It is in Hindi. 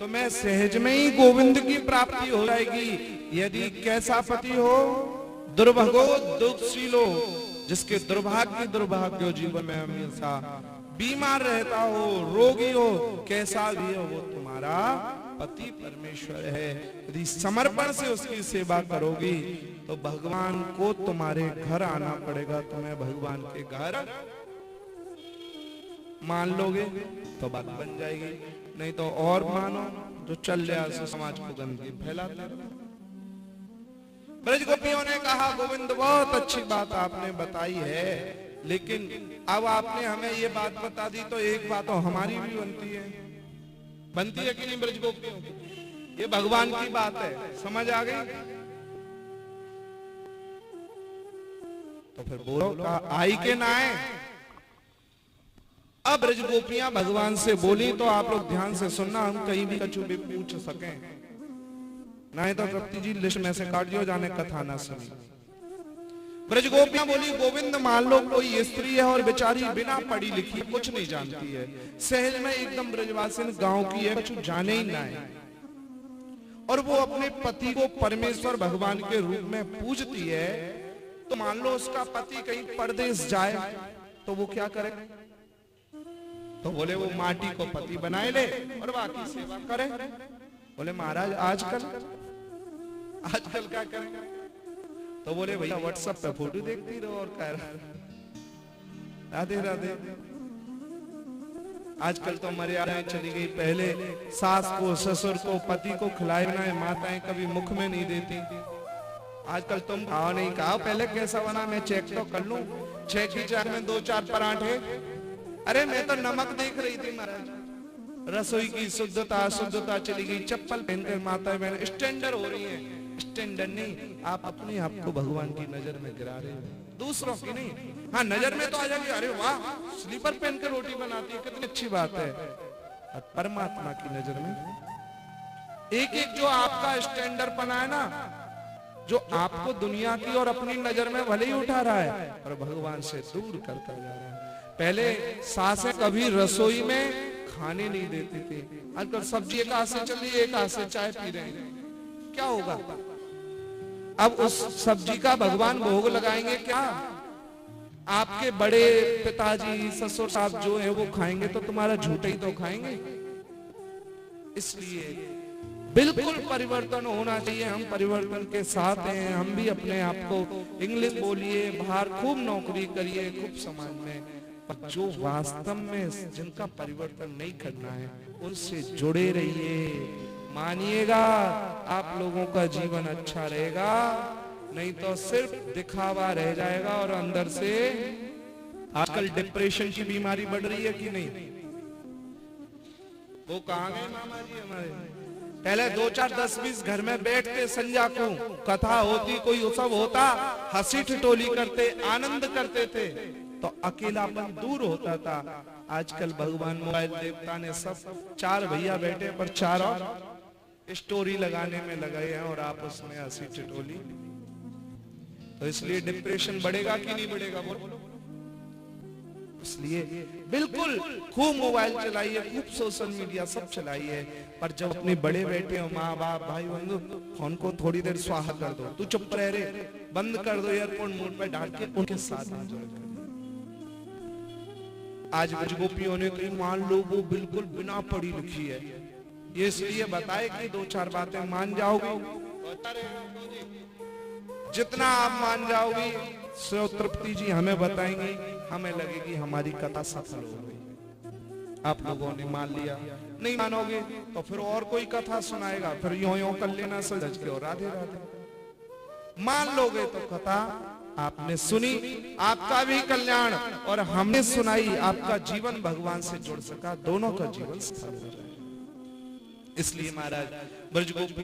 तुम्हें सहज में ही गोविंद की प्राप्ति हो जाएगी। यदि कैसा पति हो, दुर्भगो दुखशीलो, जिसके दुर्भाग्य जीवन में हमेशा बीमार रहता हो, रोगी हो, कैसा भी हो, वो तुम्हारा पति परमेश्वर है। यदि समर्पण से उसकी सेवा करोगी तो भगवान को तुम्हारे घर आना पड़ेगा। तुम्हें भगवान के घर मान लोगे तो बात बन जाएगी, नहीं तो और मानो जो चल जाए समाज को गंदगी फैलाता है। ब्रज गोपियों ने कहा गोविंद बहुत अच्छी बात आपने बताई है, लेकिन अब आपने हमें ये बात बता दी तो एक बात तो हमारी भी बनती है कि नहीं ब्रज गोपियों की? ये भगवान की बात है, समझ आ गई? तो फिर बोलो का आई के ना आए। अब ब्रज गोपियां भगवान से बोली तो आप लोग ध्यान से सुनना, हम कहीं भी कछु भी पूछ सकें, नहीं तो तृप्ति जी लिस्ट में से काट दियो, जाने कथा ना सुनी। ब्रज गोपियां बोली गोविंद मान लो कोई स्त्री है और बेचारी बिना पढ़ी लिखी कुछ नहीं जानती है, सहज में एकदम ब्रजवासिन गांव की है, कुछ जाने ही ना है, और वो अपने पति को परमेश्वर भगवान के रूप में पूजती है, तो मान लो उसका पति कहीं परदेश जाए तो वो क्या करे? तो बोले वो माटी को पति बनाए ले और बाकी सेवा करे। बोले महाराज आजकल क्या करें? तो बोले भैया व्हाट्सएप पे फोटो देखती रहो और कह राधे राधे। आजकल तो मर्यादाएं चली गई, पहले सास को ससुर को पति को खिलाए बनाए माताएं कभी मुख में नहीं देती। आजकल तुम खाओ नहीं खाओ, पहले कैसा बना मैं चेक तो कर लूं, 6 की चाय में 2-4 पराठे। अरे मैं तो नमक देख रही थी महाराज। रसोई की शुद्धता चली गई, चप्पल पहनकर माता बहन स्टैंडर्ड हो रही है। स्टैंडर्ड नहीं, आप अपने आप को भगवान की नजर में गिरा रहे हो, दूसरों की नहीं। हाँ नजर में तो आ जाएगी, अरे वाह स्लीपर पहनकर रोटी बनाती है, कितनी अच्छी बात है। और परमात्मा की नजर में एक जो आपका स्टैंडर्ड बना है ना, जो आपको दुनिया की और अपनी नजर में भले ही उठा रहा है और भगवान से दूर करता जा रहा है। पहले सासें कभी रसोई में खाने नहीं देती थी, आजकल सब्जी एक हाथ से चल रही है, एक हाथ से चाय पी रहे हैं, क्या होगा? अब उस सब्जी का भगवान भोग लगाएंगे क्या? आपके बड़े पिताजी ससुर साहब जो है वो खाएंगे तो तुम्हारा झूठा ही तो खाएंगे। इसलिए बिल्कुल परिवर्तन होना चाहिए, हम परिवर्तन के साथ हैं। हम भी अपने आप को इंग्लिश बोलिए, बाहर खूब नौकरी करिए, खूब समाज में, पर जो वास्तव में जिनका परिवर्तन नहीं करना है उनसे जुड़े रहिए। मानिएगा आप लोगों का जीवन अच्छा रहेगा, नहीं तो सिर्फ दिखावा रह जाएगा और अंदर से। आजकल डिप्रेशन की बीमारी बढ़ रही है कि नहीं? वो कहाँ गए मामा जी हमारे? पहले 2-4 10-20 घर में बैठते, संध्या को कथा होती, कोई उत्सव होता, हंसी ठिठोली करते, आनंद करते थे, तो अकेलापन दूर होता था। आजकल भगवान मोबाइल देवता ने सब 4 भैया बैठे पर 4 और स्टोरी लगाने में लगाए हैं और आप उसमें हंसी ठिठोली। तो इसलिए डिप्रेशन बढ़ेगा कि नहीं बढ़ेगा? बोलो। इसलिए बिल्कुल खूब मोबाइल चलाइए, खूब सोशल मीडिया सब चलाइए, पर जब अपने बड़े बैठे हो, माँ बाप भाई बंधु, फोन को थोड़ी देर स्वाहा कर दो, तू चुप रह रे, बंद कर दो, एयरपोर्ट मोड पे डाल के उनके साथ एंजॉय कर। आज ब्रज गोपियों ने कही मान लो वो बिल्कुल बिना पढ़ी लिखी है, ये इसलिए बताए कि 2-4 बातें मान जाओगे, जितना आप मान जाओगी सो तृप्ति जी हमें बताएंगी, हमें लगेगी हमारी कथा सफल हो गई। आप लोगों ने मान लिया, नहीं मानोगे तो फिर और कोई कथा सुनाएगा, फिर यों कर लेना सज के और राधे राधे। मान लोगे तो कथा आपने सुनी, आपका भी कल्याण, और हमने सुनाई, आपका जीवन भगवान से जुड़ सका, दोनों का जीवन सफल हो जाए। इसलिए महाराज ब्रज गोपी